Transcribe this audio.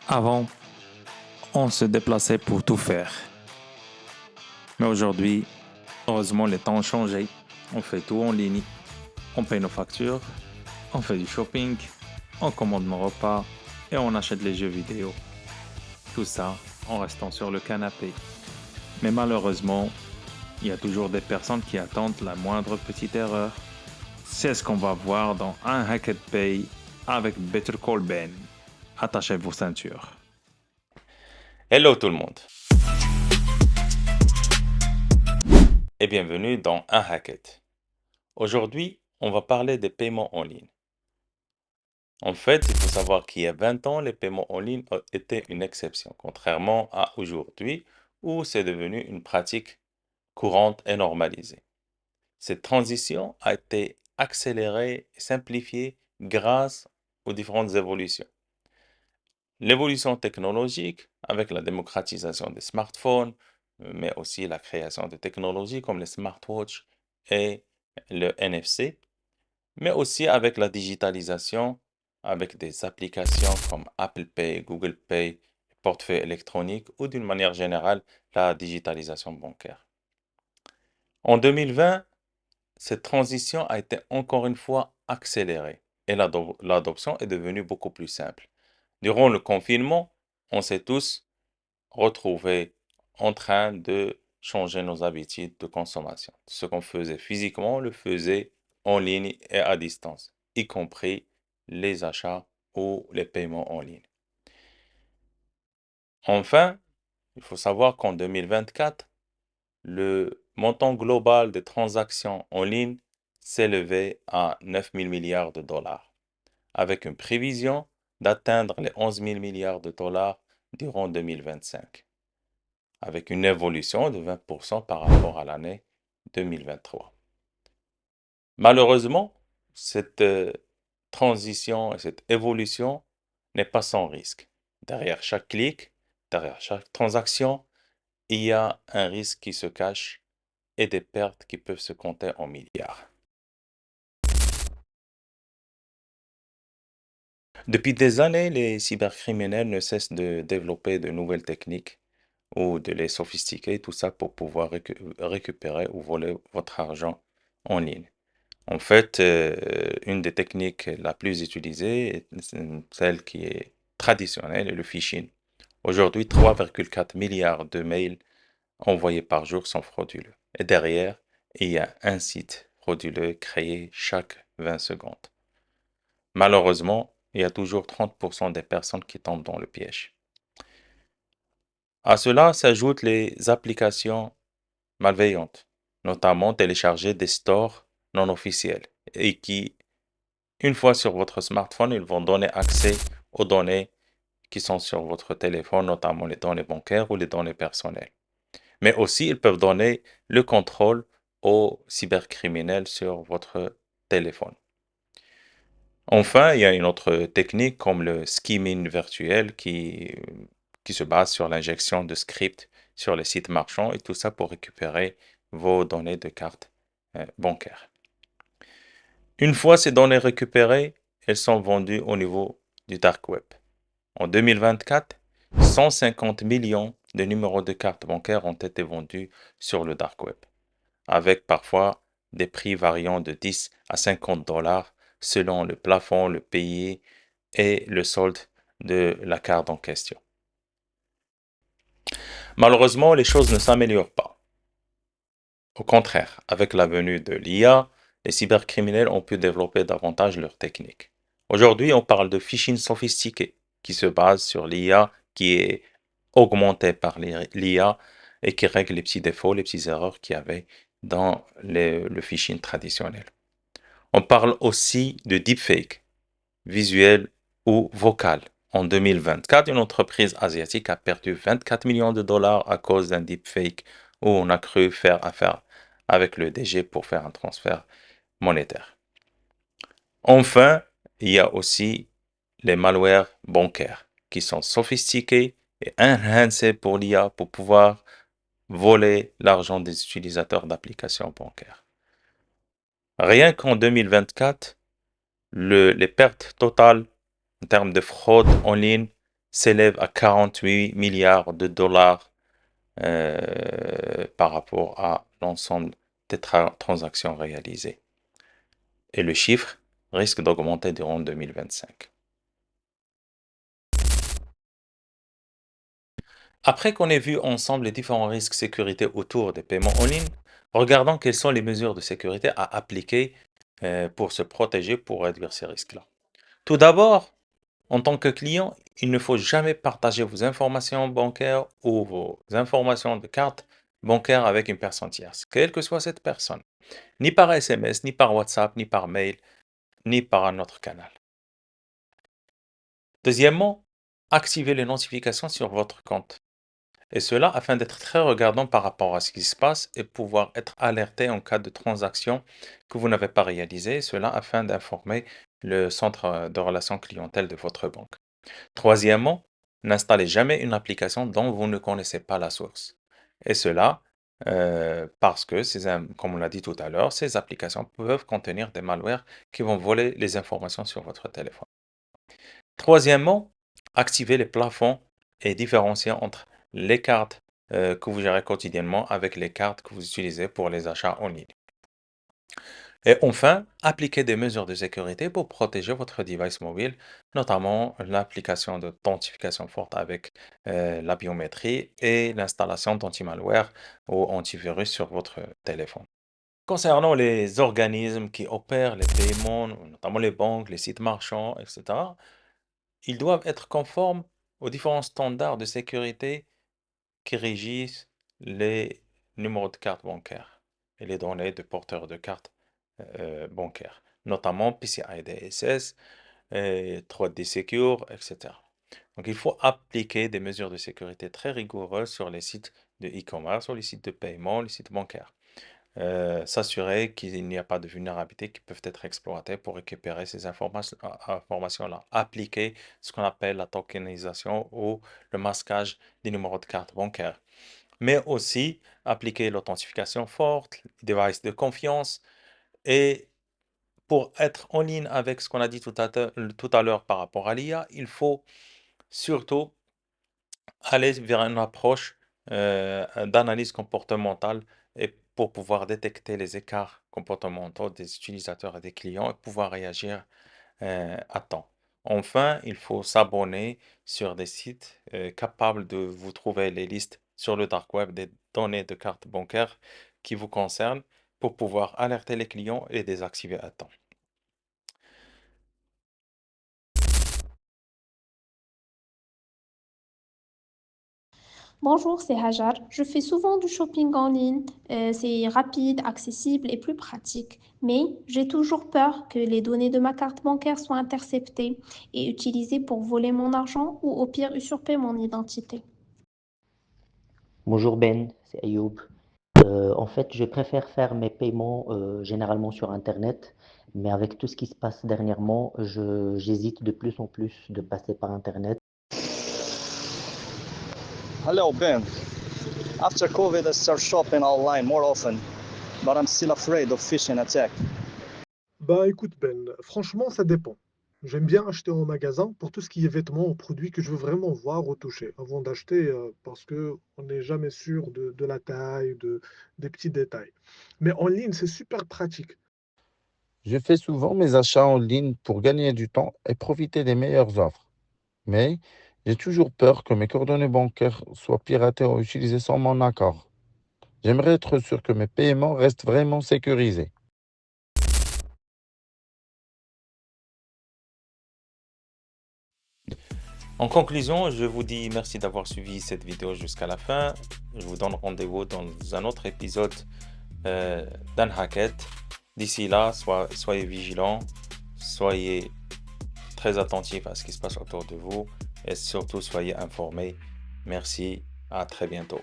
Avant, on se déplaçait pour tout faire. Mais aujourd'hui, heureusement, les temps ont changé. On fait tout en ligne. On paye nos factures, on fait du shopping, on commande nos repas et on achète les jeux vidéo. Tout ça en restant sur le canapé. Mais malheureusement, il y a toujours des personnes qui attendent la moindre petite erreur. C'est ce qu'on va voir dans un Hacked Pay avec Better Call Ben. Attachez vos ceintures. Hello tout le monde et bienvenue dans un Hackett. Aujourd'hui, on va parler des paiements en ligne. En fait, il faut savoir qu'il y a 20 ans, les paiements en ligne étaient une exception, contrairement à aujourd'hui où c'est devenu une pratique courante et normalisée. Cette transition a été accélérée et simplifiée grâce aux différentes évolutions. L'évolution technologique avec la démocratisation des smartphones, mais aussi la création de technologies comme les smartwatches et le NFC, mais aussi avec la digitalisation, avec des applications comme Apple Pay, Google Pay, portefeuille électronique ou d'une manière générale, la digitalisation bancaire. En 2020, cette transition a été encore une fois accélérée et l'adoption est devenue beaucoup plus simple. Durant le confinement, on s'est tous retrouvés en train de changer nos habitudes de consommation. Ce qu'on faisait physiquement, on le faisait en ligne et à distance, y compris les achats ou les paiements en ligne. Enfin, il faut savoir qu'en 2024, le montant global des transactions en ligne s'élevait à 9 000 milliards de dollars, avec une prévision d'atteindre les 11 000 milliards de dollars durant 2025, avec une évolution de 20% par rapport à l'année 2023. Malheureusement, cette transition et cette évolution n'est pas sans risque. Derrière chaque clic, derrière chaque transaction, il y a un risque qui se cache et des pertes qui peuvent se compter en milliards. Depuis des années, les cybercriminels ne cessent de développer de nouvelles techniques ou de les sophistiquer, tout ça pour pouvoir récupérer ou voler votre argent en ligne. En fait, une des techniques la plus utilisée est celle qui est traditionnelle, est le phishing. Aujourd'hui, 3,4 milliards de mails envoyés par jour sont frauduleux. Et derrière, il y a un site frauduleux créé chaque 20 secondes. Malheureusement, il y a toujours 30% des personnes qui tombent dans le piège. À cela s'ajoutent les applications malveillantes, notamment télécharger des stores non officiels et qui, une fois sur votre smartphone, ils vont donner accès aux données qui sont sur votre téléphone, notamment les données bancaires ou les données personnelles. Mais aussi, ils peuvent donner le contrôle aux cybercriminels sur votre téléphone. Enfin, il y a une autre technique comme le skimming virtuel qui se base sur l'injection de scripts sur les sites marchands et tout ça pour récupérer vos données de carte bancaire. Une fois ces données récupérées, elles sont vendues au niveau du dark web. En 2024, 150 millions de numéros de cartes bancaires ont été vendus sur le dark web, avec parfois des prix variant de 10 à 50 dollars selon le plafond, le pays et le solde de la carte en question. Malheureusement, les choses ne s'améliorent pas. Au contraire, avec la venue de l'IA, les cybercriminels ont pu développer davantage leurs techniques. Aujourd'hui, on parle de phishing sophistiqué, qui se base sur l'IA, qui est augmentée par l'IA et qui règle les petits défauts, les petites erreurs qu'il y avait dans le phishing traditionnel. On parle aussi de deepfake, visuel ou vocal. En 2024, une entreprise asiatique a perdu 24 millions de dollars à cause d'un deepfake où on a cru faire affaire avec le DG pour faire un transfert monétaire. Enfin, il y a aussi les malwares bancaires qui sont sophistiqués et enhancés pour l'IA pour pouvoir voler l'argent des utilisateurs d'applications bancaires. Rien qu'en 2024, les pertes totales en termes de fraude en ligne s'élève à 48 milliards de dollars par rapport à l'ensemble des transactions réalisées. Et le chiffre risque d'augmenter durant 2025. Après qu'on ait vu ensemble les différents risques sécurité autour des paiements en ligne, regardons quelles sont les mesures de sécurité à appliquer pour se protéger, pour réduire ces risques-là. Tout d'abord, en tant que client, il ne faut jamais partager vos informations bancaires ou vos informations de carte bancaire avec une personne tierce, quelle que soit cette personne, ni par SMS, ni par WhatsApp, ni par mail, ni par un autre canal. Deuxièmement, activez les notifications sur votre compte. Et cela afin d'être très regardant par rapport à ce qui se passe et pouvoir être alerté en cas de transaction que vous n'avez pas réalisée, cela afin d'informer le centre de relations clientèle de votre banque. Troisièmement, n'installez jamais une application dont vous ne connaissez pas la source. Et cela parce que, comme on l'a dit tout à l'heure, ces applications peuvent contenir des malwares qui vont voler les informations sur votre téléphone. Troisièmement, activez les plafonds et différencier entre les cartes que vous gérez quotidiennement avec les cartes que vous utilisez pour les achats en ligne. Et enfin, appliquez des mesures de sécurité pour protéger votre device mobile, notamment l'application d'authentification forte avec la biométrie et l'installation d'anti-malware ou antivirus sur votre téléphone. Concernant les organismes qui opèrent les paiements, notamment les banques, les sites marchands, etc., ils doivent être conformes aux différents standards de sécurité qui régissent les numéros de carte bancaire et les données de porteurs de carte bancaire, notamment PCI DSS, 3D Secure, etc. Donc, il faut appliquer des mesures de sécurité très rigoureuses sur les sites de e-commerce, sur les sites de paiement, les sites bancaires. S'assurer qu'il n'y a pas de vulnérabilités qui peuvent être exploitées pour récupérer ces informations-là. Appliquer ce qu'on appelle la tokenisation ou le masquage des numéros de carte bancaire. Mais aussi appliquer l'authentification forte, les devices de confiance. Et pour être en ligne avec ce qu'on a dit tout à l'heure par rapport à l'IA, il faut surtout aller vers une approche d'analyse comportementale et pour pouvoir détecter les écarts comportementaux des utilisateurs et des clients et pouvoir réagir à temps. Enfin, il faut s'abonner sur des sites capables de vous trouver les listes sur le dark web des données de cartes bancaires qui vous concernent pour pouvoir alerter les clients et les désactiver à temps. Bonjour, c'est Hajar. Je fais souvent du shopping en ligne. C'est rapide, accessible et plus pratique. Mais j'ai toujours peur que les données de ma carte bancaire soient interceptées et utilisées pour voler mon argent ou au pire usurper mon identité. Bonjour Ben, c'est Ayoub. En fait, je préfère faire mes paiements généralement sur Internet, mais avec tout ce qui se passe dernièrement, j'hésite de plus en plus de passer par Internet. Hello, Ben. After COVID, I start shopping online more often, but I'm still afraid of phishing attack. Bah écoute Ben, franchement ça dépend. J'aime bien acheter en magasin pour tout ce qui est vêtements ou produits que je veux vraiment voir ou toucher avant d'acheter parce que on n'est jamais sûr de la taille, des petits détails. Mais en ligne, c'est super pratique. Je fais souvent mes achats en ligne pour gagner du temps et profiter des meilleures offres. Mais j'ai toujours peur que mes coordonnées bancaires soient piratées ou utilisées sans mon accord. J'aimerais être sûr que mes paiements restent vraiment sécurisés. En conclusion, je vous dis merci d'avoir suivi cette vidéo jusqu'à la fin. Je vous donne rendez-vous dans un autre épisode d'Unhacked. D'ici là, soyez vigilants, soyez très attentifs à ce qui se passe autour de vous et surtout soyez informés. Merci, à très bientôt.